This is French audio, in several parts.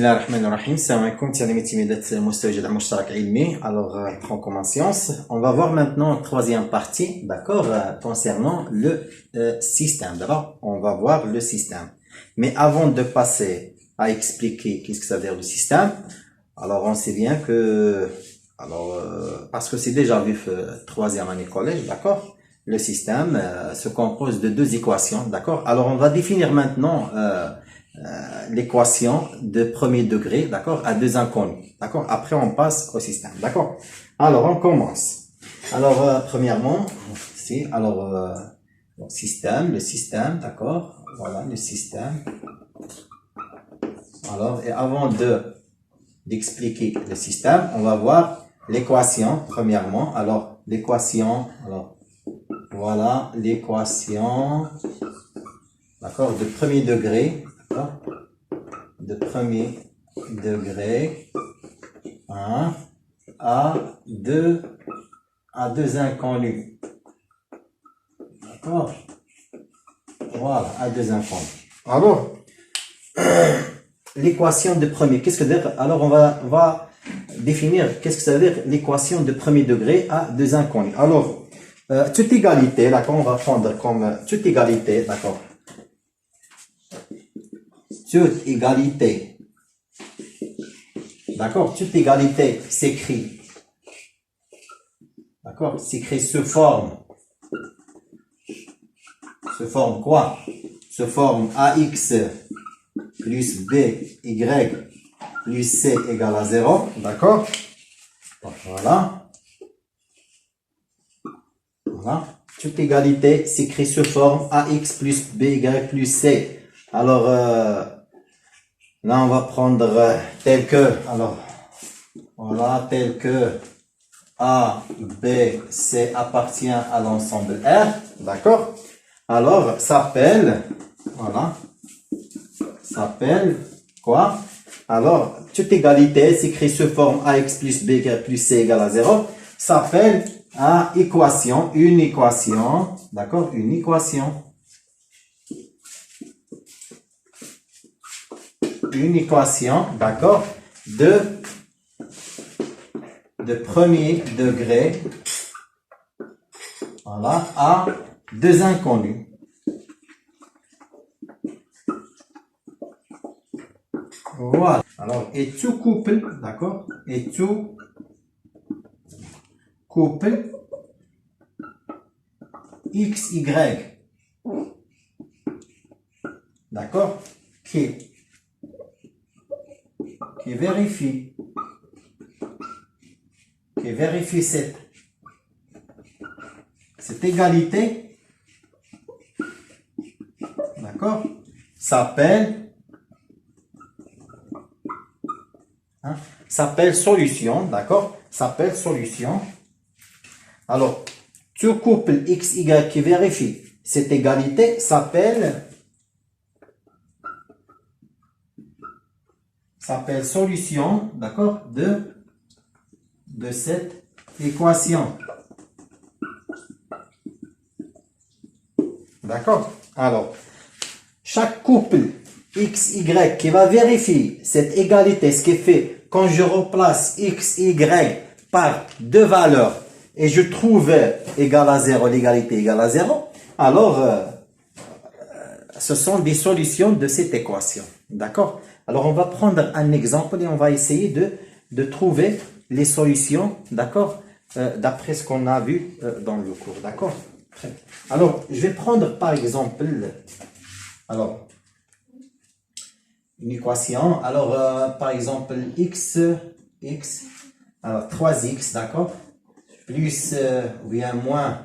بسم الله الرحمن الرحيم. السلام عليكم تلاميذ مستوى جدع مشترك علمي. Alors, on commence science. On va voir maintenant la troisième partie, d'accord, concernant le système. D'abord, on va voir le système. Mais avant de passer à expliquer qu'est-ce que ça veut dire le système, alors on sait bien que, parce que c'est déjà vu troisième année collège, d'accord, le système se compose de deux équations, d'accord. Alors, on va définir maintenant l'équation de premier degré, d'accord, à deux inconnus, d'accord. Après, on passe au système, d'accord. Alors, on commence. Alors, premièrement, ici, système, le système, d'accord. Voilà, le système. Alors, et avant d'expliquer le système, on va voir l'équation, premièrement. Alors, l'équation, voilà, l'équation, d'accord, de premier degré, de premier degré, hein, à deux inconnus, d'accord, voilà, à deux inconnus. Alors, l'équation de premier, qu'est-ce que ça veut dire? Alors, on va définir qu'est-ce que ça veut dire l'équation de premier degré à deux inconnus. Alors, toute égalité, d'accord, on va prendre comme toute égalité, d'accord. Toute égalité, d'accord, toute égalité s'écrit, d'accord, s'écrit sous forme quoi? Sous forme AX plus BY plus C égale à 0, d'accord, voilà, voilà, toute égalité s'écrit sous forme AX plus BY plus C. Alors, là, on va prendre tel que, alors, voilà, tel que A, B, C appartient à l'ensemble R, d'accord? Alors, s'appelle, voilà, s'appelle quoi? Alors, toute égalité s'écrit sous forme AX plus B plus C égale à 0, s'appelle une équation, d'accord? Une équation. Une équation, d'accord, de premier degré, voilà, à deux inconnus. Voilà. Alors, et tout couple, d'accord, et tout couple X, Y, d'accord, qui vérifie cette égalité, d'accord, s'appelle solution, d'accord, s'appelle solution. Alors, tout couple X, Y qui vérifie cette égalité s'appelle solution, d'accord, de cette équation. D'accord? Alors, chaque couple X, Y qui va vérifier cette égalité, ce qui fait quand je replace X, Y par deux valeurs et je trouve égal à 0, l'égalité égale à 0, alors ce sont des solutions de cette équation. D'accord? Alors, on va prendre un exemple et on va essayer de trouver les solutions, d'accord, d'après ce qu'on a vu dans le cours, d'accord. Alors, je vais prendre par exemple, alors, une équation, alors, par exemple, x, alors 3x, d'accord, plus, ou bien moins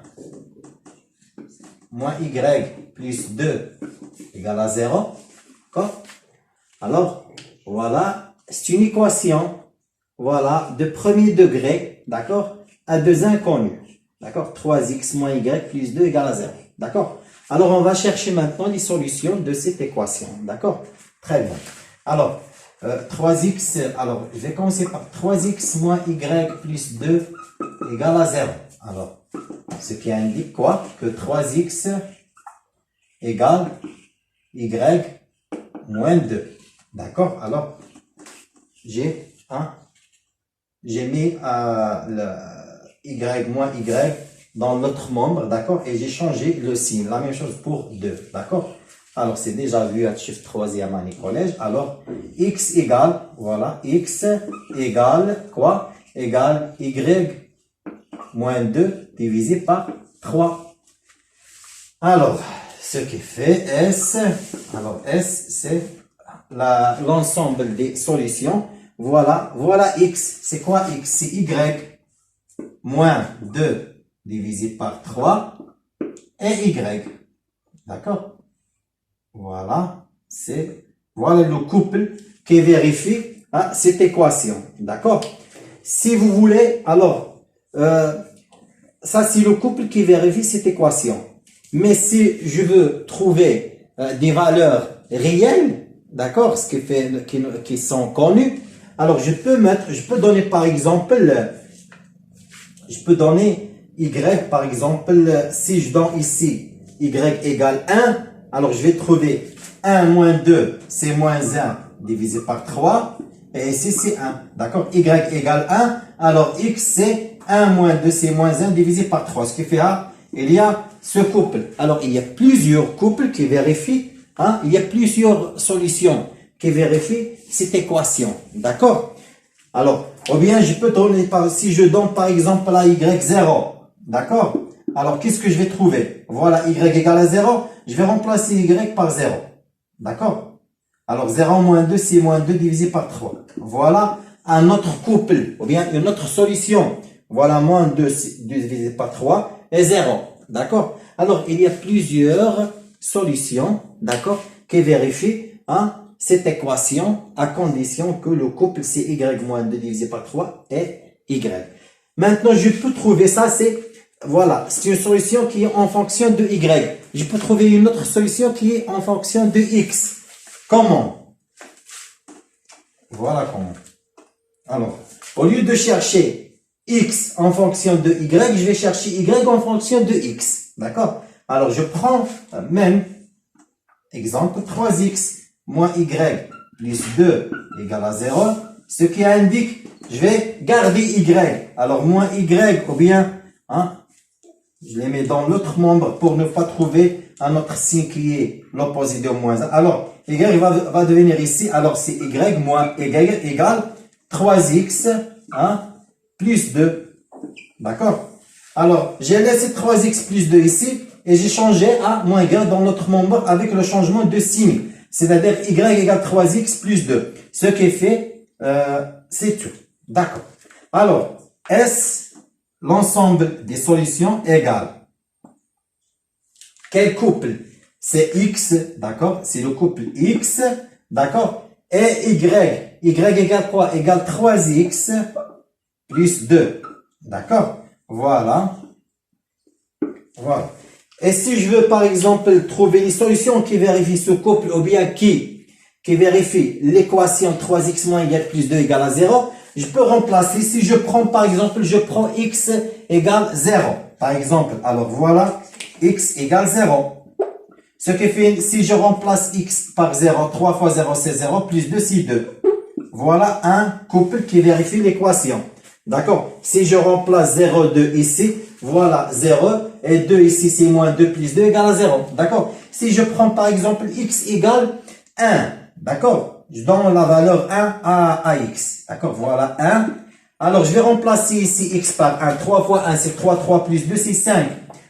y plus 2 égale à 0, d'accord. Alors, voilà, c'est une équation, voilà, de premier degré, d'accord, à deux inconnus, d'accord, 3x moins y plus 2 égale à 0, d'accord. Alors, on va chercher maintenant les solutions de cette équation, d'accord, très bien. Alors, 3x, alors, je vais commencer par 3x moins y plus 2 égale à 0. Alors, ce qui indique quoi? Que 3x égale y moins 2. D'accord? Alors, j'ai mis le y moins y dans l'autre membre, d'accord, et j'ai changé le signe, la même chose pour 2, d'accord. Alors, c'est déjà vu à chiffre troisième année collège. Alors, x égale, voilà, x égale quoi? Égale y moins 2 divisé par 3. Alors, ce qui fait S, alors S, c'est l'ensemble des solutions. Voilà, voilà X. C'est quoi X? C'est Y moins 2 divisé par 3 et Y. D'accord? Voilà, voilà le couple qui vérifie cette équation. D'accord? Si vous voulez, alors, ça c'est le couple qui vérifie cette équation. Mais si je veux trouver des valeurs réelles, d'accord, qui sont connues, alors je peux donner par exemple, je peux donner y par exemple, si je donne ici y égale 1, alors je vais trouver 1 moins 2, c'est moins 1 divisé par 3, et ici c'est 1, d'accord, y égale 1, alors x c'est 1 moins 2, c'est moins 1 divisé par 3, ce qui fait il y a ce couple. Alors, il y a plusieurs couples qui vérifient, il y a plusieurs solutions qui vérifient cette équation. D'accord? Alors, ou bien je peux donner, si je donne par exemple la y0, d'accord? Alors, qu'est-ce que je vais trouver? Voilà, y égale à 0, je vais remplacer y par 0. D'accord? Alors, 0 moins 2, c'est moins 2 divisé par 3. Voilà un autre couple, ou bien une autre solution. Voilà, moins 2 divisé par 3 et 0. D'accord? Alors, il y a plusieurs solutions, d'accord, qui vérifient cette équation à condition que le couple c'est y moins 2 divisé par 3 et y. Maintenant, je peux trouver ça, voilà, c'est une solution qui est en fonction de y. Je peux trouver une autre solution qui est en fonction de x. Comment? Voilà comment. Alors, au lieu de chercher x en fonction de y, je vais chercher y en fonction de x. D'accord? Alors, je prends même exemple 3x moins y plus 2 égale à 0. Ce qui indique, je vais garder y. Alors, moins y ou bien, je les mets dans l'autre membre pour ne pas trouver un autre signe qui est l'opposé de moins 1. Alors, y va devenir ici. Alors, c'est y moins y égale 3x plus 2. D'accord? Alors, j'ai laissé 3x plus 2 ici et j'ai changé à moins y dans l'autre membre avec le changement de signe. C'est-à-dire y égale 3x plus 2. Ce qui est fait, c'est tout. D'accord. Alors, S, l'ensemble des solutions égale. Quel couple? C'est x, d'accord? C'est le couple x, d'accord? Et y. Y égale quoi? Égale 3x plus 2. D'accord? Voilà. Voilà. Et si je veux, par exemple, trouver les solutions qui vérifient ce couple, ou bien qui vérifie l'équation 3x moins y plus 2 égale à 0, je peux remplacer. Si je prends, par exemple, je prends x égale 0. Par exemple, alors voilà, x égale 0. Ce qui fait, si je remplace x par 0, 3 fois 0, c'est 0, plus 2, c'est 2. Voilà un couple qui vérifie l'équation. D'accord? Si je remplace 0, 2 ici, voilà 0, et 2 ici, c'est moins 2 plus 2 égale à 0. D'accord? Si je prends par exemple x égale 1, d'accord? Je donne la valeur 1 à x. D'accord? Voilà 1. Alors, je vais remplacer ici x par 1. 3 fois 1, c'est 3. 3 plus 2, c'est 5.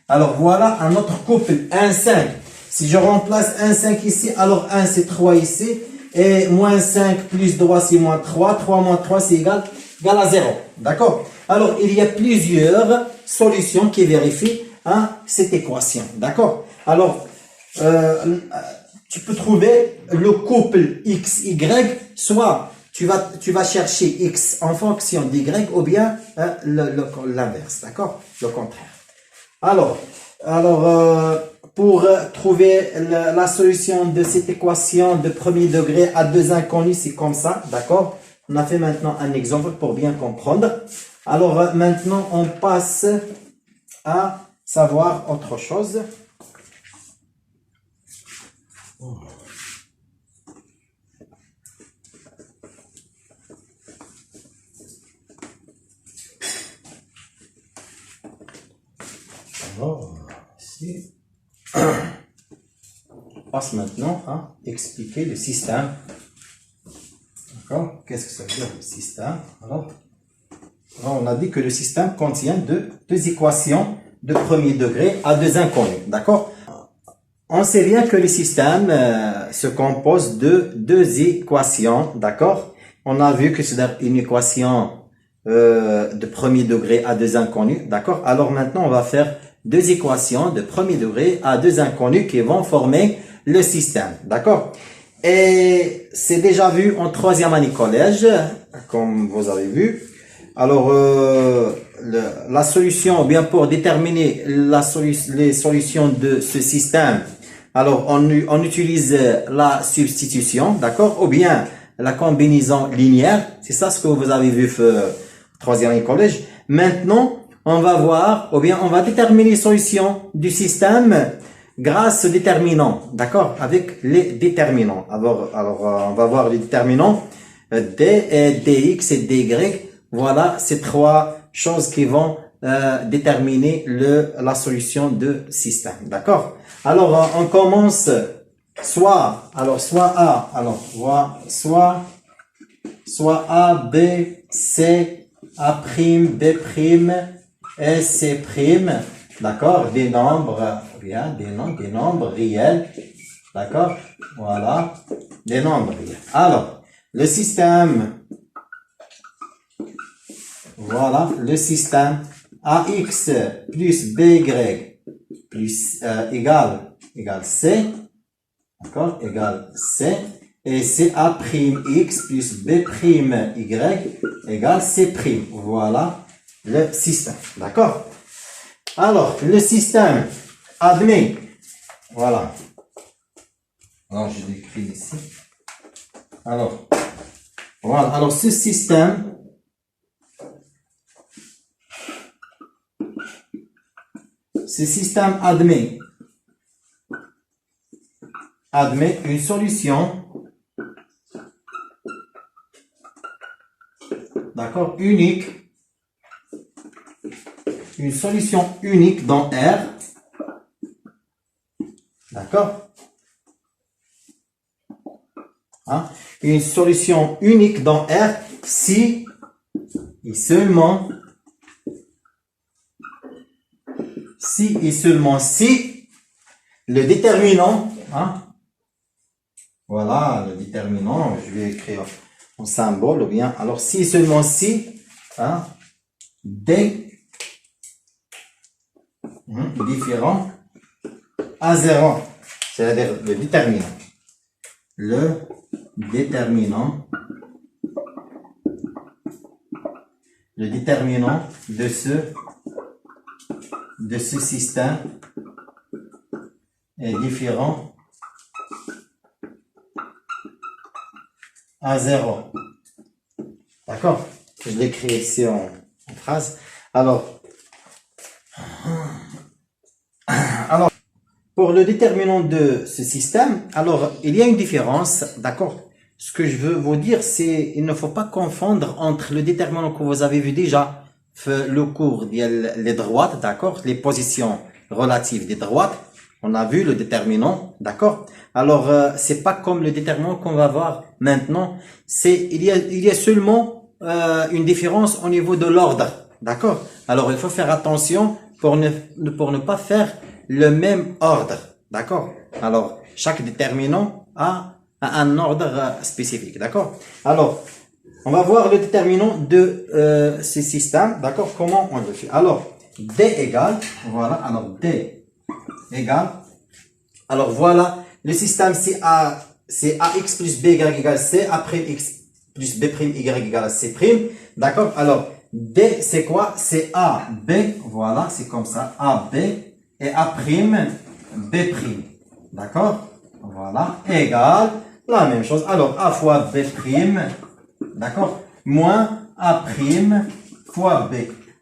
Alors, voilà un autre couple. 1, 5. Si je remplace 1, 5 ici, alors 1, c'est 3 ici. Et moins 5 plus 3, c'est moins 3. 3 moins 3, c'est égal à 0. D'accord? Alors, il y a plusieurs solutions qui vérifient cette équation. D'accord? Alors, tu peux trouver le couple x, y, soit tu vas chercher x en fonction d'y ou bien l'inverse. D'accord? Le contraire. Alors, pour trouver la solution de cette équation de premier degré à deux inconnus, c'est comme ça, d'accord? On a fait maintenant un exemple pour bien comprendre. Alors, maintenant, on passe à savoir autre chose. ici. On passe maintenant à expliquer le système. D'accord? Qu'est-ce que ça veut dire le système? Alors, on a dit que le système contient deux équations de premier degré à deux inconnus. D'accord? On sait bien que le système se compose de deux équations. D'accord? On a vu que c'est une équation de premier degré à deux inconnus. D'accord? Alors maintenant, on va faire deux équations de premier degré à deux inconnus qui vont former le système. D'accord? Et c'est déjà vu en troisième année collège, comme vous avez vu. Alors, la solution, ou bien pour déterminer les solutions de ce système, alors on utilise la substitution, d'accord, ou bien la combinaison linéaire. C'est ça ce que vous avez vu troisième année collège. Maintenant, on va voir, ou bien on va déterminer les solutions du système grâce aux déterminants, d'accord, avec les déterminants. Alors, on va voir les déterminants d et dx et dy. Voilà ces trois choses qui vont déterminer la solution de système, d'accord. Alors on commence soit A, alors soit A, B, C, A', B', et C', d'accord, des nombres, bien, des nombres réels, d'accord, voilà, des nombres réels. Alors, le système, voilà, le système AX plus BY plus égale C, d'accord, égale C, et CA'(x) plus B'Y égale C'. Voilà le système, d'accord. Alors, le système admet, voilà, alors je l'écris ici, alors, voilà, alors ce système admet une solution, d'accord, unique, une solution unique dans R, d'accord, hein? Une solution unique dans R si et seulement si le déterminant, hein, voilà le déterminant, je vais écrire en symbole, ou bien, alors si seulement si, hein, D différent à 0, c'est-à-dire le déterminant de ce système est différent à 0. D'accord? Je l'écris ici en phrase. Alors, pour le déterminant de ce système, alors, il y a une différence, d'accord? Ce que je veux vous dire, c'est il ne faut pas confondre entre le déterminant que vous avez vu déjà, le cours des droites, d'accord? Les positions relatives des droites. On a vu le déterminant, d'accord? Alors, c'est pas comme le déterminant qu'on va voir maintenant. Il y a seulement une différence au niveau de l'ordre, d'accord? Alors, il faut faire attention pour ne pas faire le même ordre, d'accord? Alors, chaque déterminant a un ordre spécifique, d'accord? Alors, on va voir le déterminant de ce système, d'accord? Comment on le fait? Alors, D égale, voilà, alors D égale, alors voilà, le système c'est AX plus BY égale C, A'X plus B'Y égale C', d'accord? Alors, D c'est quoi? C'est AB, voilà, c'est comme ça, AB et A', B', d'accord? Voilà, égale la même chose. Alors, A fois B', d'accord, moins A' fois B.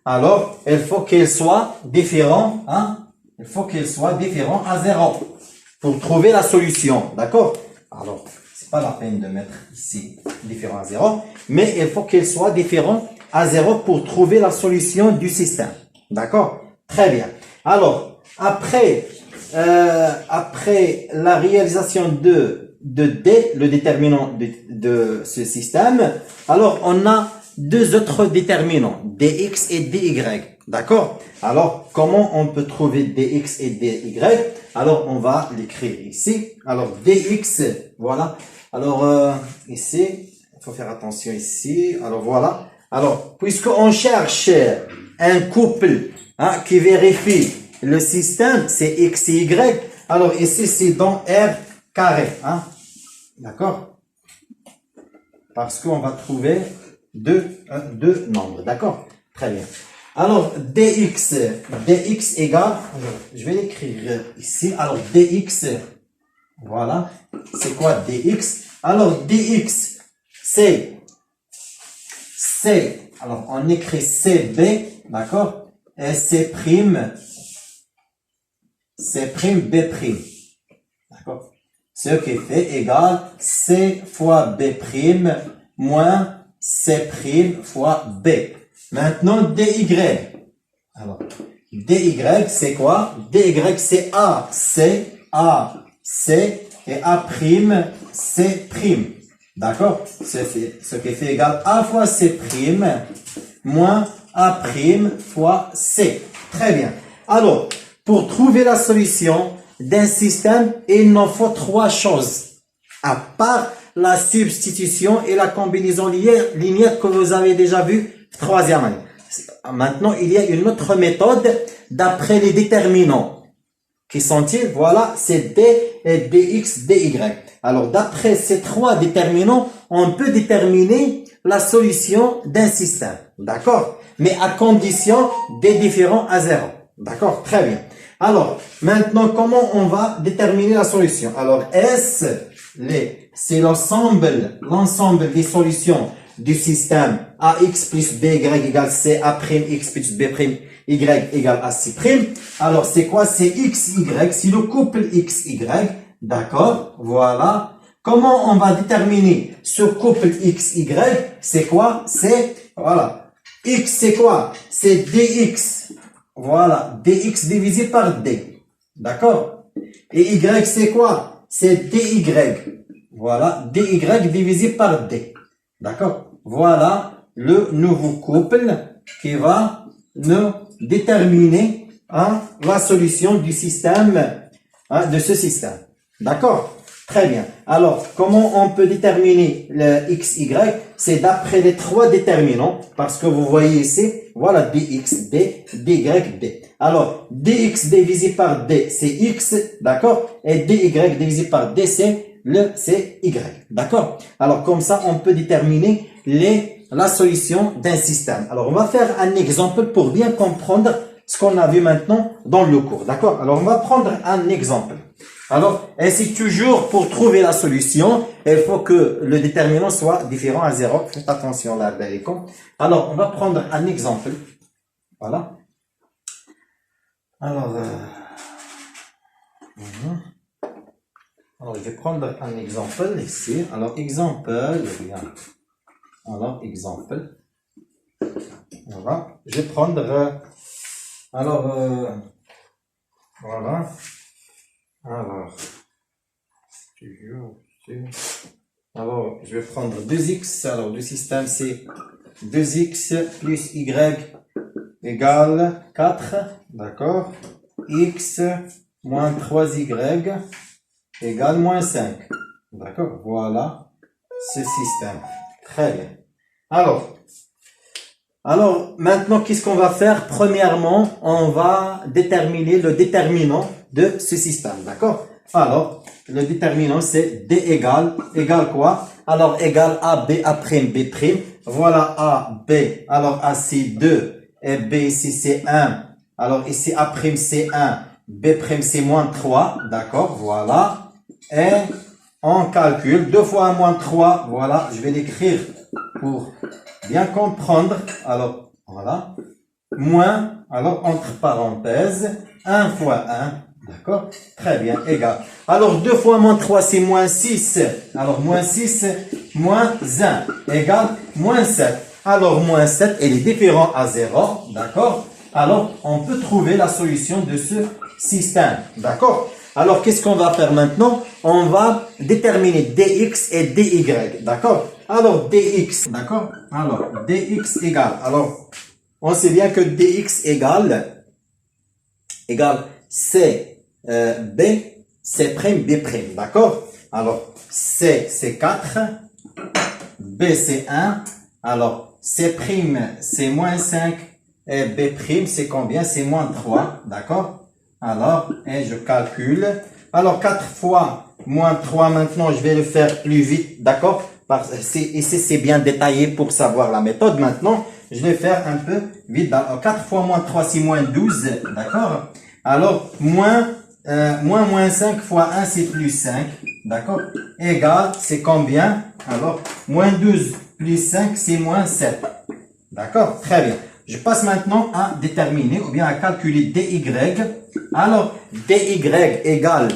Alors, il faut qu'il soit différent, hein? Il faut qu'il soit différent à 0 pour trouver la solution, d'accord? Alors, c'est pas la peine de mettre ici différent à 0, mais il faut qu'il soit différent à 0 pour trouver la solution du système, d'accord? Très bien. Alors, après après la réalisation de D, le déterminant de ce système, alors on a deux autres déterminants, dx et dy. D'accord? Alors, comment on peut trouver dx et dy? Alors, on va l'écrire ici. Alors, dx, voilà. Alors, ici, il faut faire attention ici. Alors, voilà. Alors, puisqu'on cherche un couple qui vérifie le système, c'est x et y. Alors, ici, c'est dans R carré. D'accord? Parce qu'on va trouver deux nombres. D'accord? Très bien. Alors, dx égale, je vais l'écrire ici. Alors, dx, voilà. C'est quoi dx? Alors, dx, c'est, alors, on écrit cb, d'accord? Et c', b'. D'accord? Ce qui fait égal c fois b' moins c' fois b. Maintenant, dy. Alors, dy, c'est quoi? Dy, c'est AC et A', C'. D'accord? Ce qui fait égal A fois C' moins A' fois C. Très bien. Alors, pour trouver la solution d'un système, il nous faut trois choses. À part la substitution et la combinaison linéaire que vous avez déjà vu troisième année. Maintenant, il y a une autre méthode d'après les déterminants. Qui sont-ils? Voilà, c'est D et dx, dy. Alors, d'après ces trois déterminants, on peut déterminer la solution d'un système. D'accord? Mais à condition des différents à 0. D'accord? Très bien. Alors, maintenant, comment on va déterminer la solution? Alors, S, c'est l'ensemble des solutions du système ax plus by égale c, a'x plus b'y égale ac'. Alors, c'est quoi? C'est xy, c'est le couple xy. D'accord? Voilà. Comment on va déterminer ce couple xy? C'est quoi? C'est, voilà. X, c'est quoi? C'est dx. Voilà. dx divisé par d. D'accord? Et y, c'est quoi? C'est dy. Voilà. dy divisé par d. D'accord? Voilà le nouveau couple qui va nous déterminer la solution du système, de ce système. D'accord? Très bien. Alors, comment on peut déterminer le xy? C'est d'après les trois déterminants, parce que vous voyez ici, voilà dx, d, dy, d. Alors, dx divisé par d, c'est x, d'accord? Et dy divisé par d, c'est y. D'accord? Alors, comme ça, on peut déterminer la solution d'un système. Alors, on va faire un exemple pour bien comprendre ce qu'on a vu maintenant dans le cours. D'accord? Alors, on va prendre un exemple. Alors, ainsi toujours, pour trouver la solution, il faut que le déterminant soit différent à 0. Faites attention là, d'accord? Alors, on va prendre un exemple. Voilà. Alors, alors, je vais prendre un exemple ici. Alors, exemple, alors, exemple. Voilà. Je vais prendre, alors, voilà. Alors, je vais prendre 2x. Alors, le système, c'est 2x plus y égale 4. D'accord? X moins 3y égale moins 5. D'accord? Voilà ce système. Très bien. Alors, maintenant, qu'est-ce qu'on va faire? Premièrement, on va déterminer le déterminant de ce système. D'accord? Alors, le déterminant, c'est D égale quoi? Alors, égale AB, A', B'. Voilà A, B. Alors, A, c'est 2. Et B, ici, c'est 1. Alors, ici, A', c'est 1. B', c'est moins 3. D'accord? Voilà. Et on calcule. 2 fois 1 moins 3. Voilà. Je vais l'écrire pour bien comprendre. Alors, voilà. Moins, alors, entre parenthèses, 1 fois 1. D'accord? Très bien, égal. Alors, 2 fois moins 3, c'est moins 6. Alors, moins 6, moins 1, égale moins 7. Alors, moins 7, il est différent à 0. D'accord? Alors, on peut trouver la solution de ce système. D'accord? Alors, qu'est-ce qu'on va faire maintenant? On va déterminer dx et dy. D'accord? Alors, dx. D'accord? Alors, dx égale. Alors, on sait bien que dx égale c b, c prime, b prime. D'accord? Alors, c c'est 4, b c'est 1. Alors, c prime c'est moins 5 et b prime c'est combien? C'est moins 3. D'accord? Alors, et je calcule. Alors, 4 fois moins 3, maintenant, je vais le faire plus vite, d'accord? Ici, c'est bien détaillé pour savoir la méthode. Maintenant, je vais faire un peu vite. 4 fois moins 3, c'est moins 12, d'accord? Alors, moins 5 fois 1, c'est plus 5, d'accord? Égal, c'est combien? Alors, moins 12 plus 5, c'est moins 7. D'accord? Très bien. Je passe maintenant à déterminer ou bien à calculer dy. Alors, dy égale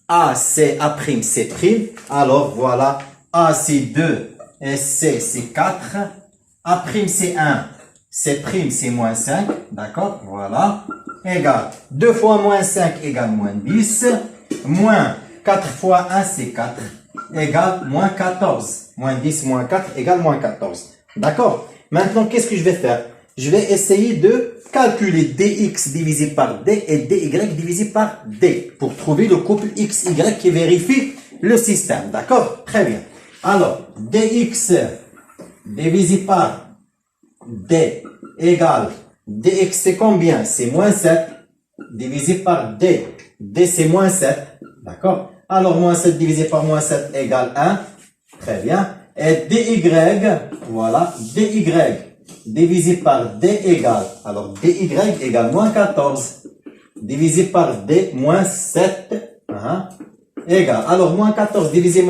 A, C, A', C'. Alors, voilà. A, c'est 2 et C, c'est 4. A', c'est 1. C', c'est moins 5. D'accord? Voilà. Égale 2 fois moins 5 égale moins 10. Moins 4 fois 1, c'est 4. Égale moins 14. Moins 10 moins 4 égale moins 14. D'accord? Maintenant, qu'est-ce que je vais faire? Je vais essayer de calculer dx divisé par d et dy divisé par d pour trouver le couple xy qui vérifie le système. D'accord? Très bien. Alors, dx divisé par d égale dx c'est combien? C'est moins 7 divisé par d. d c'est moins 7. D'accord? Alors, moins 7 divisé par moins 7 égale 1. Très bien. Et dy, voilà, dy divisé par d égale, alors dy égale moins 14, divisé par d, moins 7, égale, alors moins 14 divisé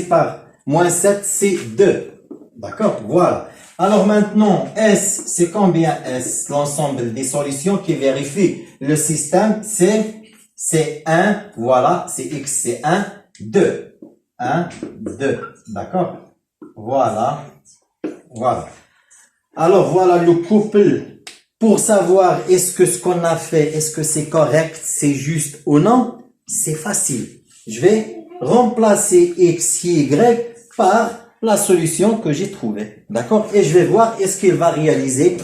par moins 7, c'est 2. D'accord? Voilà. Alors maintenant, S, c'est combien S? L'ensemble des solutions qui vérifient le système, c'est 1, voilà, c'est x, c'est 1, 2. 1, 2. D'accord? Voilà. Voilà. Alors, voilà le couple. Pour savoir est-ce que ce qu'on a fait, est-ce que c'est correct, c'est juste ou non, c'est facile. Je vais remplacer x, y par la solution que j'ai trouvée. D'accord? Et je vais voir est-ce qu'il va réaliser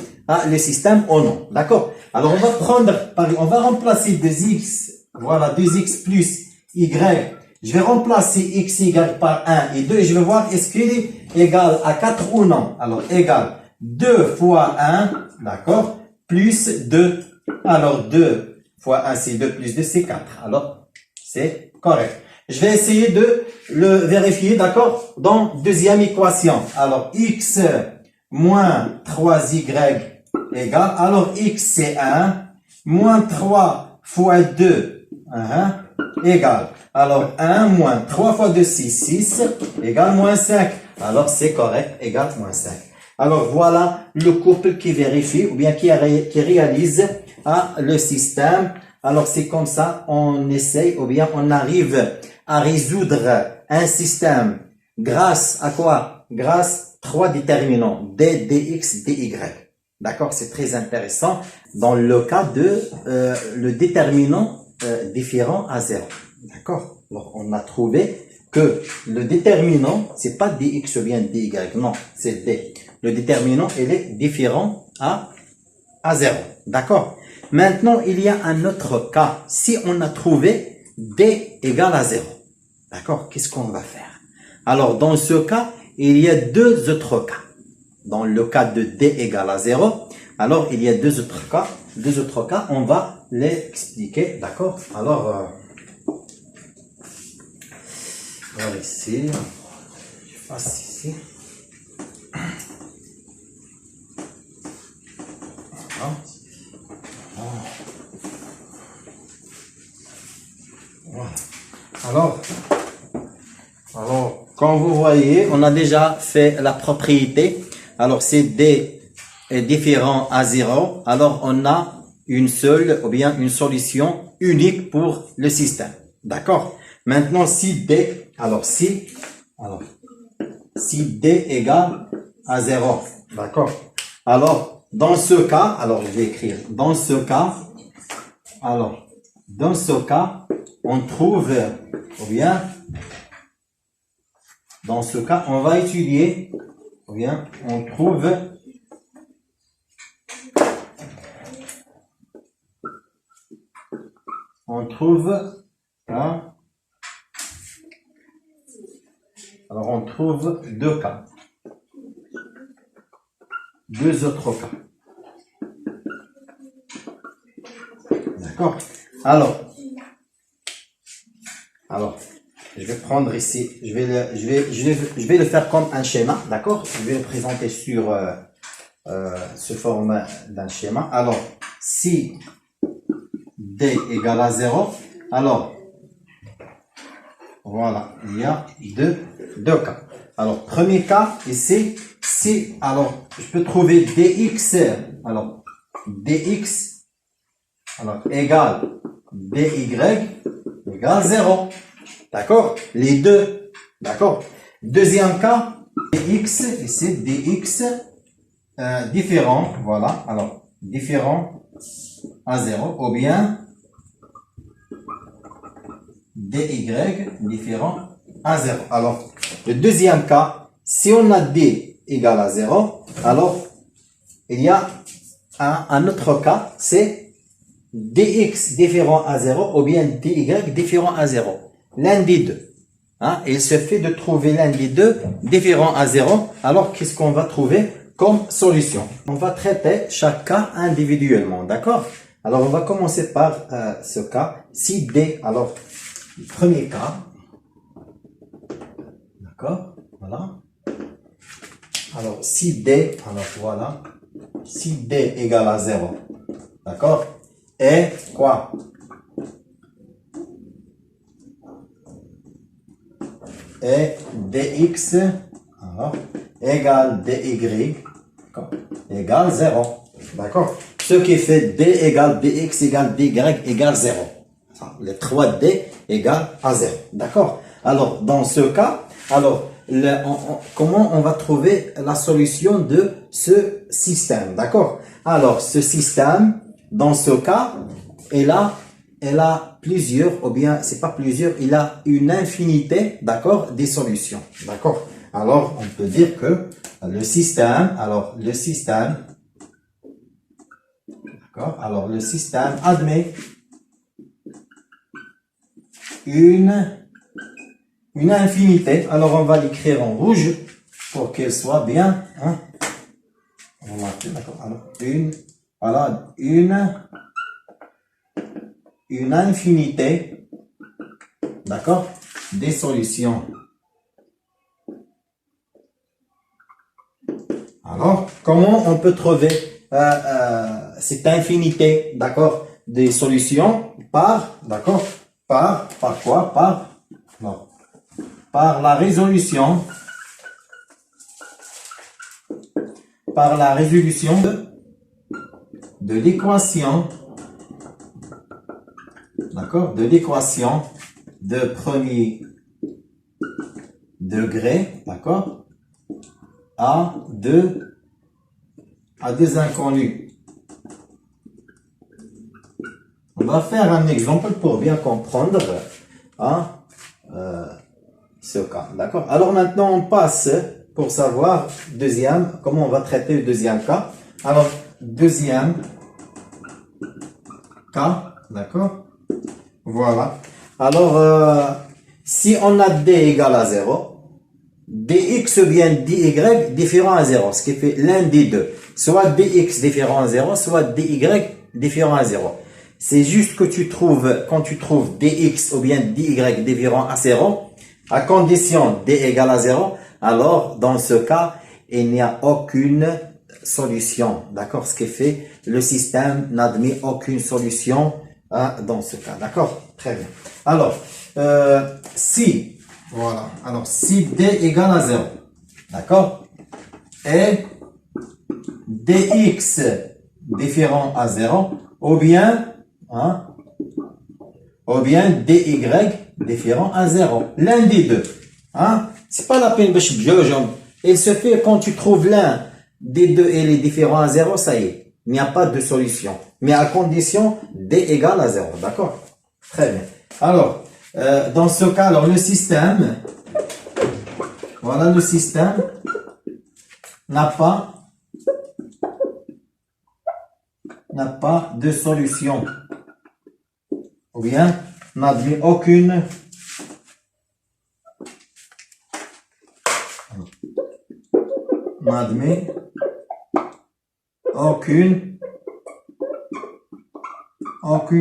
le système ou non. D'accord? Alors, on va remplacer 2x, voilà, 2x plus y. Je vais remplacer x, y par 1 et 2 et je vais voir est-ce qu'il est égal à 4 ou non. Alors, égal 2 fois 1, d'accord, plus 2. Alors, 2 fois 1, c'est 2, plus 2, c'est 4. Alors, c'est correct. Je vais essayer de le vérifier, d'accord, dans deuxième équation. Alors, x moins 3y égale, alors x c'est 1, moins 3 fois 2, égale. Alors, 1 moins 3 fois 2, c'est 6, égale moins 5. Alors, c'est correct, égale moins 5. Alors, voilà le couple qui vérifie ou bien qui réalise le système. Alors, c'est comme ça, on essaye ou bien on arrive à résoudre un système grâce à quoi? Grâce à 3 déterminants, d, dx, dy. D'accord? C'est très intéressant dans le cas de le déterminant différent à 0. D'accord? Alors, on a trouvé que le déterminant, c'est pas dx ou bien dy, non, c'est d. Le déterminant, il est différent à 0. D'accord? Maintenant, il y a un autre cas. Si on a trouvé d égale à 0, d'accord? Qu'est-ce qu'on va faire? Alors, dans ce cas, il y a deux autres cas. Dans le cas de d égale à 0, alors il y a deux autres cas. Deux autres cas, on va les expliquer, d'accord? Alors, voilà ici, je passe ici. Voilà. Alors, comme vous voyez, on a déjà fait la propriété. Alors, c'est D est différent à 0. Alors, on a une seule ou bien une solution unique pour le système. D'accord? Maintenant, si D, si D égale à 0. D'accord? Alors, dans ce cas, alors je vais écrire, dans ce cas, alors, dans ce cas, on trouve, ou bien, dans ce cas, on va étudier, ou bien, on trouve hein, alors on trouve deux cas, deux autres cas. D'accord? Alors, je vais prendre ici, je vais le faire comme un schéma, d'accord? Je vais le présenter sur ce format d'un schéma. Alors, si D égale à 0, alors, voilà, il y a deux cas. Alors, premier cas, ici, si, alors, je peux trouver dx, alors, dx, alors, égale dy égale 0. D'accord? Les deux. D'accord? Deuxième cas, dx, ici, dx, différent, voilà, alors, différent à 0, ou bien dy différent à 0. Alors, le deuxième cas, si on a d égale à 0, alors, il y a un autre cas, c'est dx différent à 0 ou bien dy différent à 0. L'un des deux. Hein? Il suffit de trouver l'un des deux différent à 0. Alors, qu'est-ce qu'on va trouver comme solution? On va traiter chaque cas individuellement. D'accord? Alors, on va commencer par ce cas. Si D, alors, le premier cas. D'accord? Voilà. Alors, si D, alors voilà. Si D égale à 0. D'accord? Et quoi? Et dx alors, égale dy égale 0. D'accord? Ce qui fait d égale dx égale dy égale 0. Les 3d égale à 0. D'accord? Alors, dans ce cas, alors, comment on va trouver la solution de ce système? D'accord? Alors, ce système, dans ce cas, elle a plusieurs, ou bien c'est pas plusieurs, il a une infinité, d'accord, des solutions, d'accord. Alors on peut dire que le système, d'accord, alors le système admet une infinité. Alors on va l'écrire en rouge pour qu'elle soit bien, hein. On va marquer, d'accord. Alors une infinité, d'accord, des solutions. Alors, comment on peut trouver cette infinité, d'accord, des solutions d'accord, par quoi? Par la résolution, de l'équation, d'accord, de l'équation de premier degré, d'accord, à deux inconnus. On va faire un exemple pour bien comprendre, hein, ce cas, d'accord. Alors maintenant on passe pour savoir comment on va traiter le deuxième cas. Alors deuxième cas, d'accord. Voilà. Alors, si on a d égale à 0, dx ou bien dy différent à 0, ce qui fait l'un des deux. Soit dx différent à 0, soit dy différent à 0. C'est juste que quand tu trouves dx ou bien dy différent à 0, à condition d égale à 0, alors dans ce cas, il n'y a aucune solution. D'accord? Ce qui fait le système n'admet aucune solution dans ce cas. D'accord? Très bien. Alors, si d égale à 0, d'accord, et dx différent à 0, ou bien dy différent à 0. L'un des deux. Hein? C'est pas la peine de biologie. Il se fait quand tu trouves l'un des deux et les différents à 0, ça y est. Il n'y a pas de solution. Mais à condition d égale à 0. D'accord? Très bien. Alors, dans ce cas, alors le système, voilà, le système n'a pas de solution. Ou bien, n'admet aucune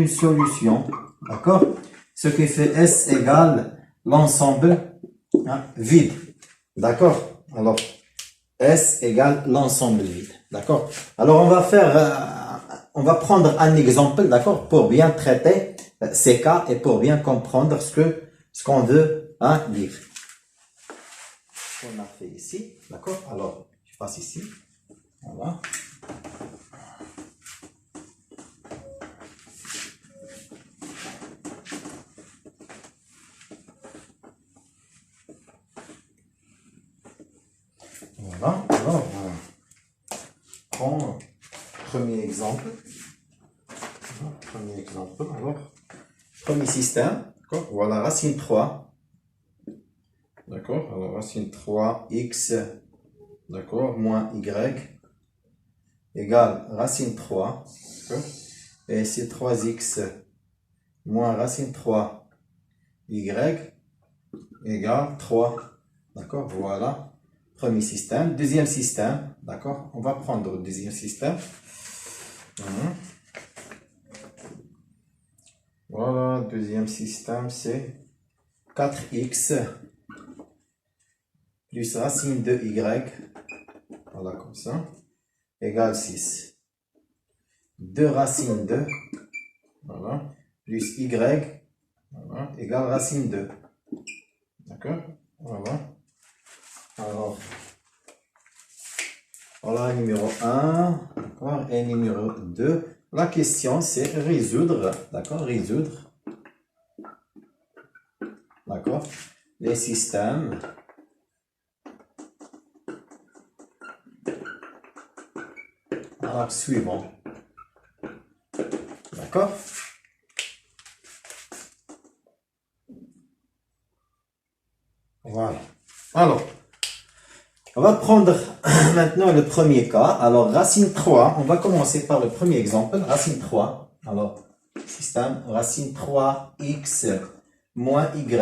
solution. D'accord? Ce qui fait S égale l'ensemble vide. D'accord? Alors, S égale l'ensemble vide. D'accord? Alors, on va prendre un exemple, d'accord, pour bien traiter ces cas et pour bien comprendre ce qu'on veut dire. On a fait ici, d'accord? Alors, je passe ici. Voilà. Voilà. Alors, on prend premier exemple. Premier exemple. Alors, premier système. D'accord? Voilà, racine 3. D'accord? Alors, racine 3x, d'accord, moins y égale racine 3. D'accord? Et c'est 3x moins racine 3 y égale 3. D'accord? Voilà. Premier système. Deuxième système. D'accord? On va prendre le deuxième système. Voilà. Deuxième système, c'est 4x plus racine de y. Voilà, comme ça. Égale 6. 2 racines de, voilà, plus y, voilà, égale racine 2. D'accord? Voilà. Alors, voilà numéro 1, d'accord, et numéro 2. La question, c'est résoudre, d'accord, résoudre, d'accord, les systèmes suivants. D'accord? Voilà. Alors, on va prendre maintenant le premier cas. Alors, racine 3, on va commencer par le premier exemple. Racine 3. Alors, système racine 3x moins y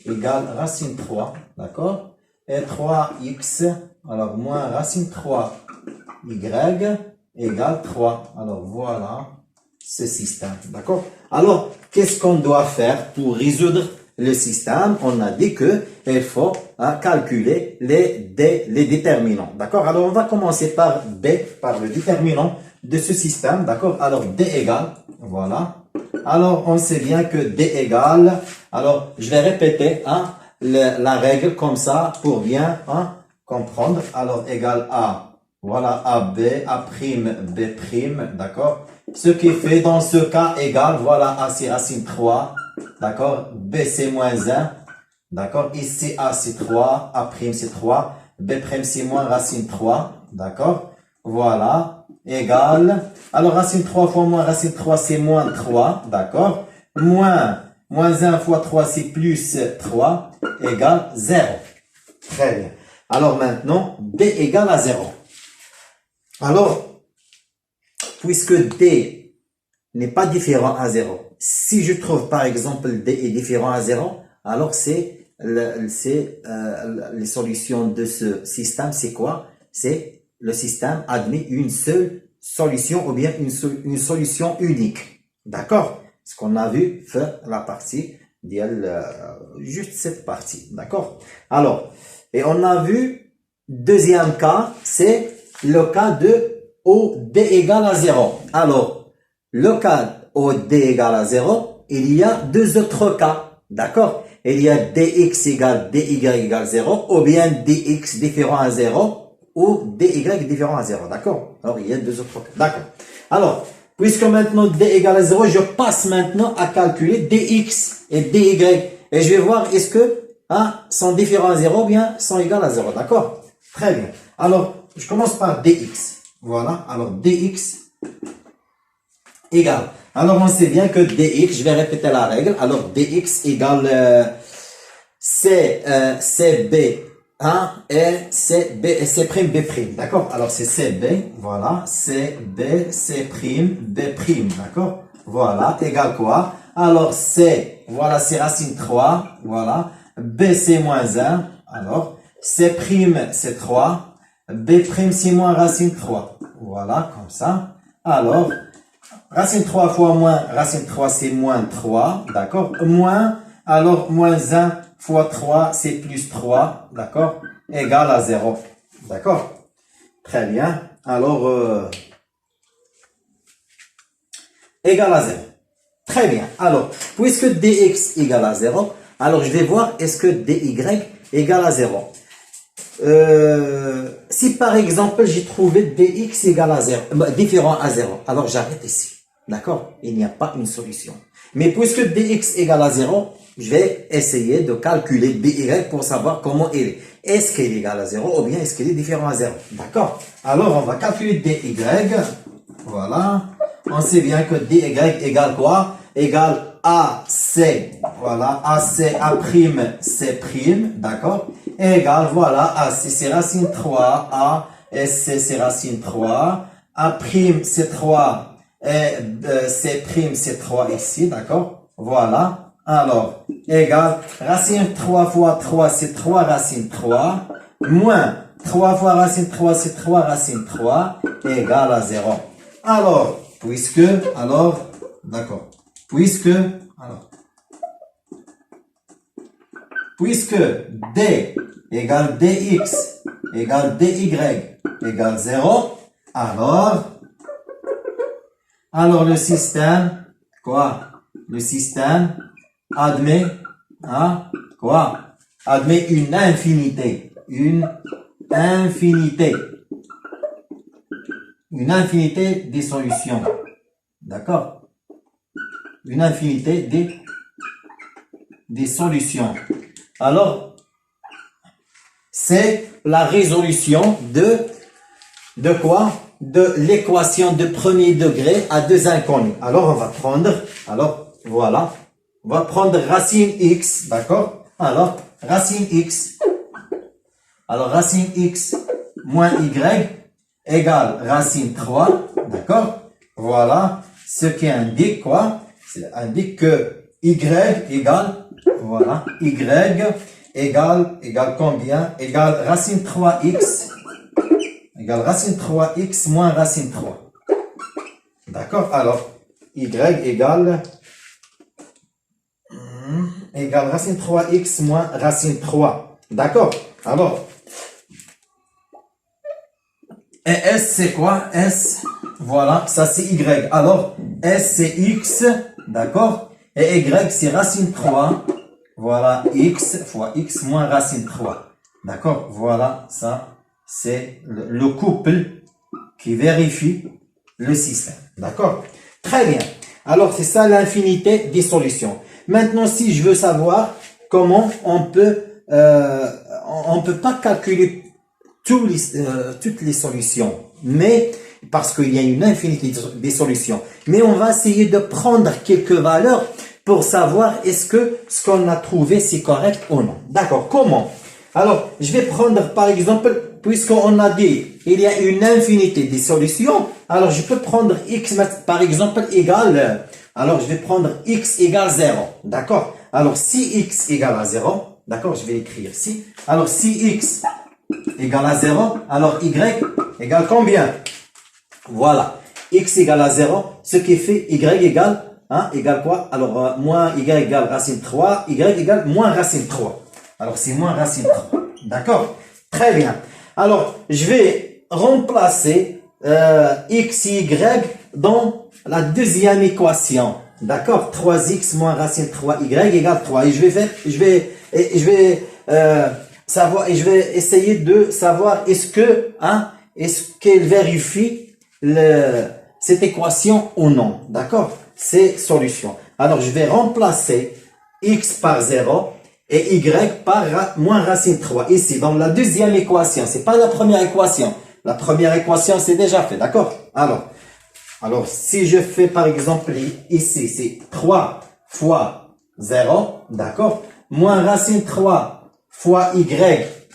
égale racine 3. D'accord? Et 3x, alors moins racine 3 y égale 3. Alors, voilà ce système. D'accord? Alors, qu'est-ce qu'on doit faire pour résoudre le système? On a dit que il faut calculer les déterminants. D'accord? Alors, on va commencer par B, par le déterminant de ce système. D'accord? Alors, D égale, voilà. Alors, on sait bien que D égale, alors, je vais répéter la règle comme ça pour bien comprendre. Alors, égale A. Voilà, AB, A', B', d'accord? Ce qui fait dans ce cas égal, voilà, A c'est racine 3, d'accord? B c'est moins 1, d'accord? Ici A c'est 3, A' c'est 3, B' c'est moins racine 3, d'accord? Voilà, égal. Alors racine 3 fois moins racine 3 c'est moins 3, d'accord? Moins 1 fois 3 c'est plus 3, égale 0. Très bien. Alors maintenant, D égale à 0. Alors, puisque D n'est pas différent à 0, si je trouve par exemple D est différent à 0, alors c'est les solutions de ce système, c'est quoi? C'est le système admet une seule solution ou bien une solution unique. D'accord? Ce qu'on a vu faire la partie, juste cette partie. D'accord? Alors, et on a vu, deuxième cas, c'est le cas de OD égale à 0. Alors, le cas OD égale à 0, il y a deux autres cas. D'accord? Il y a DX égale DY égale 0, ou bien DX différent à 0, ou DY différent à 0. D'accord? Alors, il y a deux autres cas. D'accord. Alors, puisque maintenant D égale à 0, je passe maintenant à calculer DX et DY. Et je vais voir est-ce que sont différents à 0 ou bien sont égales à 0. D'accord? Très bien. Alors, je commence par DX. Voilà. Alors, DX égale. Alors, on sait bien que dx, je vais répéter la règle. Alors, dx égale CB, hein, et CB, et C' B'. D'accord? Alors, c'est CB, voilà, CB, C', B'. D'accord? Voilà, égale quoi? Alors, C, voilà, c'est racine 3, voilà. B, c'est moins 1. Alors, C', c'est 3. B', c'est moins racine 3. Voilà, comme ça. Alors, racine 3 fois moins, racine 3, c'est moins 3. D'accord? Moins, alors, moins 1 fois 3, c'est plus 3. D'accord? Égal à 0. D'accord? Très bien. Alors, égal à 0. Très bien. Alors, puisque dx égale à 0, alors je vais voir est-ce que dy égale à 0. Si par exemple j'ai trouvé dx égale à 0, différent à 0, alors j'arrête ici. D'accord? Il n'y a pas une solution. Mais puisque dx égale à 0, je vais essayer de calculer dy pour savoir comment il est. Est-ce qu'il est égal à 0 ou bien est-ce qu'il est différent à 0? D'accord? Alors on va calculer dy. Voilà. On sait bien que dy égale quoi? Égale AC. Voilà. AC, A', C'. D'accord? Égale, voilà, AC, c'est racine 3. A, SC, c'est racine 3. A', c'est 3. Et C', c'est 3 ici. D'accord? Voilà. Alors, égale, racine 3 fois 3, c'est 3 racine 3. Moins 3 fois racine 3, c'est 3 racine 3. Égale à 0. Alors, d'accord. Puisque D égale dx égale dy égale 0, alors le système, quoi? Le système admet, hein, quoi? Admet une infinité. Une infinité des solutions. D'accord? Une infinité des solutions. Alors, c'est la résolution de quoi? De l'équation de premier degré à deux inconnus. Alors, on va prendre, voilà, on va prendre racine x, d'accord? Alors, racine x moins y égale racine 3, d'accord? Voilà, ce qui indique quoi? Ça indique que y égale, voilà, y égale combien? Égale racine 3x, égale racine 3x moins racine 3. D'accord? Alors, y égale racine 3x moins racine 3. D'accord? Alors, et S, c'est quoi? S, voilà, ça c'est Y. Alors, S, c'est X, d'accord? Et Y, c'est racine 3. Voilà, X fois X moins racine 3. D'accord? Voilà, ça, c'est le couple qui vérifie le système. D'accord? Très bien. Alors, c'est ça l'infinité des solutions. Maintenant, si je veux savoir comment on peut pas calculer toutes les solutions, mais parce qu'il y a une infinité des solutions. Mais on va essayer de prendre quelques valeurs pour savoir est-ce que ce qu'on a trouvé c'est correct ou non. D'accord, comment? Alors, je vais prendre par exemple, puisqu'on a dit il y a une infinité des solutions, alors je peux prendre x par exemple égale, alors je vais prendre x égale 0. D'accord? Alors, si x égale à 0, d'accord, je vais écrire ici. Alors, si x égale à 0, alors y égale combien? Voilà, x égale à 0, ce qui fait y égale, égale quoi? Alors, moins y égale racine 3, y égale moins racine 3. Alors, c'est moins racine 3. D'accord? Très bien. Alors, je vais remplacer x et y dans la deuxième équation. D'accord? 3x moins racine 3y égale 3. Et je vais savoir, et je vais essayer de savoir est-ce qu'elle vérifie cette équation ou non. D'accord? C'est solution. Alors, je vais remplacer x par 0 et y par moins racine 3. Ici, dans la deuxième équation. C'est pas la première équation. La première équation, c'est déjà fait. D'accord? Alors, Alors, si je fais par exemple ici, c'est 3 fois 0, d'accord? Moins racine 3 fois y,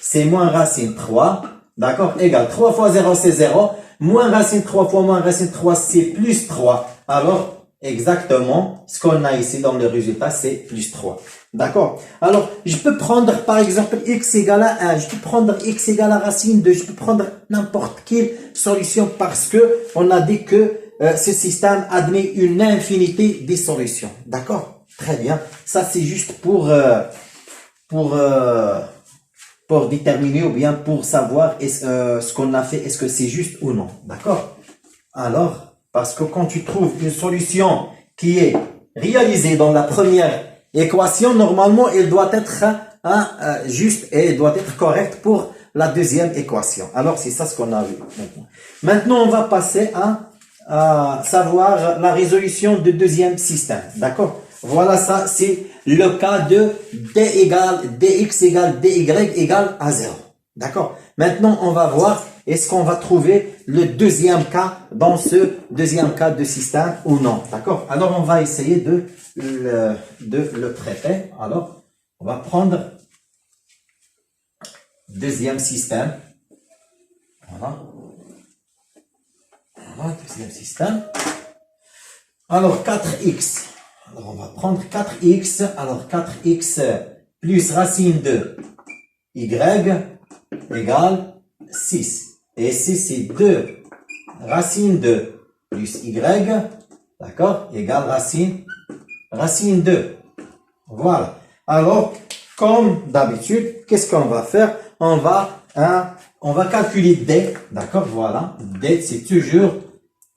c'est moins racine 3, d'accord? Égal 3 fois 0, c'est 0. Moins racine 3 fois moins racine 3, c'est plus 3. Alors, exactement, ce qu'on a ici dans le résultat, c'est plus 3. D'accord? Alors, je peux prendre, par exemple, x égale à 1. Je peux prendre x égale à racine 2. Je peux prendre n'importe quelle solution parce que on a dit que ce système admet une infinité de solutions. D'accord? Très bien. Ça, c'est juste pour déterminer ou bien pour savoir ce qu'on a fait, est-ce que c'est juste ou non. D'accord? Alors, parce que quand tu trouves une solution qui est réalisée dans la première équation, normalement, elle doit être juste et elle doit être correcte pour la deuxième équation. Alors, c'est ça ce qu'on a vu maintenant. Maintenant, on va passer à savoir la résolution du deuxième système. D'accord? Voilà, ça, c'est le cas de dx égale dy égale à 0. D'accord? Maintenant, on va voir est-ce qu'on va trouver le deuxième cas dans ce deuxième cas de système ou non. D'accord? Alors, on va essayer de le traiter. Alors, on va prendre deuxième système. Voilà. Voilà, deuxième système. Alors, 4x. Alors, on va prendre 4x. Alors, 4x plus racine de y égale 6. Et ici, c'est 2 racine de plus y, d'accord, égale racine 2. Voilà. Alors, comme d'habitude, qu'est-ce qu'on va faire? On va calculer d, d'accord, voilà. D, c'est toujours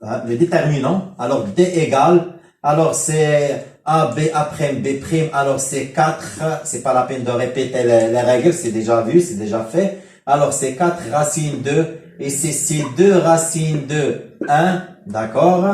le déterminant. Alors, d égale, alors c'est a, b, a', b', alors c'est 4, c'est pas la peine de répéter les règles, c'est déjà vu, c'est déjà fait. Alors, c'est 4 racine 2, et c'est 2 racine de 1, d'accord?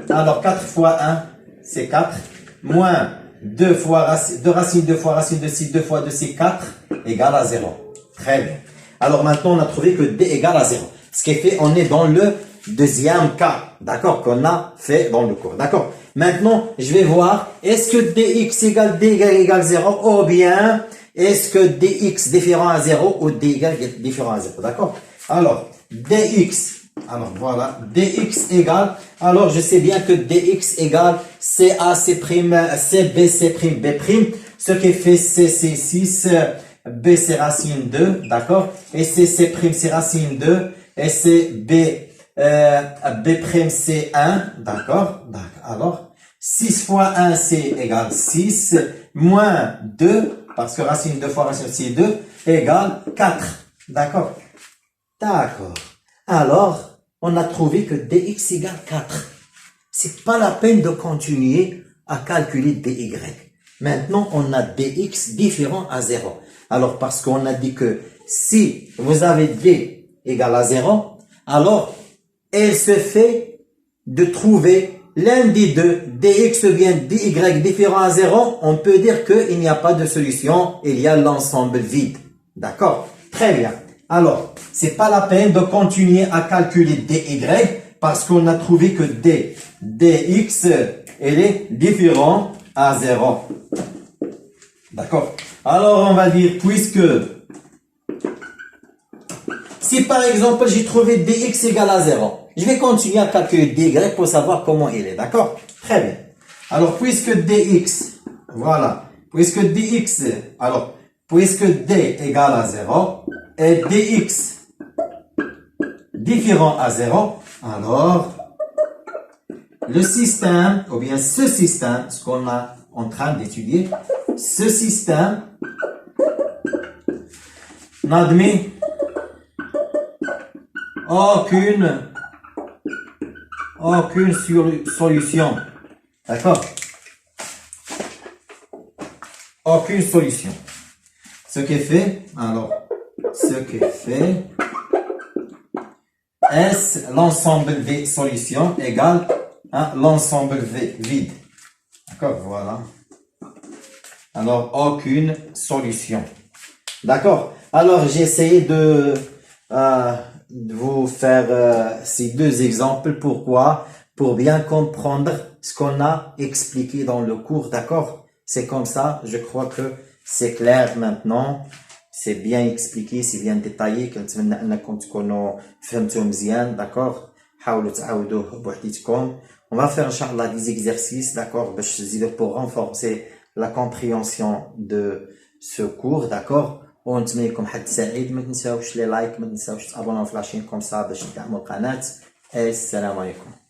Alors, 4 fois 1, c'est 4, moins 2 racine 2 fois racine de 6, 2 fois 2, c'est 4, égale à 0. Très bien. Alors, maintenant, on a trouvé que d égale à 0. Ce qui fait, on est dans le deuxième cas, d'accord, qu'on a fait dans le cours, d'accord? Maintenant, je vais voir, est-ce que dx égale dy égale 0 ou bien est-ce que dx différent à 0 ou dy différent à 0, d'accord? Alors, dx, alors voilà, dx égale, alors je sais bien que dx égale ca, c', cb, c', b', ce qui fait c, c'est 6, b, c'est racine 2, d'accord? Et c', c'est racine 2, et c, b', c'est 1, d'accord? Alors, 6 fois 1, c'est égal 6, moins 2, parce que racine 2 fois racine c'est 2, égale 4, d'accord? D'accord. Alors, on a trouvé que dx égale 4. C'est pas la peine de continuer à calculer dy. Maintenant, on a dx différent à 0. Alors, parce qu'on a dit que si vous avez d égale à 0, alors, il se fait de trouver l'un des deux, dx ou bien dy différent à 0, on peut dire qu'il n'y a pas de solution, il y a l'ensemble vide. D'accord? Très bien. Alors, c'est pas la peine de continuer à calculer dy parce qu'on a trouvé que dx, elle est différent à 0. D'accord? Alors, on va dire, puisque si par exemple, j'ai trouvé dx égale à 0, je vais continuer à calculer dy pour savoir comment il est. D'accord? Très bien. Alors, puisque dx, voilà, puisque dx, alors, puisque d égale à 0 et dx différent à 0, alors, le système, ou bien ce système, ce qu'on est en train d'étudier, ce système n'admet aucune solution. D'accord? Aucune solution. Ce qui fait, alors, ce qui fait, S, l'ensemble des solutions égale à l'ensemble vide. D'accord? Voilà. Alors, aucune solution. D'accord? Alors, j'ai essayé de vous faire ces deux exemples. Pourquoi? pour bien comprendre ce qu'on a expliqué dans le cours, d'accord? C'est comme ça, je crois que c'est clair maintenant, c'est bien expliqué, c'est bien détaillé, كنتمنى انكم تكونوا فهمتوا مزيان, d'accord? حاولوا تعاودوه بوحديتكم. On va faire inchallah des exercices, d'accord, باش تزيدوا pour renforcer la compréhension de ce cours, d'accord? ونتمنى لكم حد سعيد. ما تنساوش لي لايك, ما تنساوش تابوناو في لاشين كوم سا باش تدعموا القناة. السلام عليكم.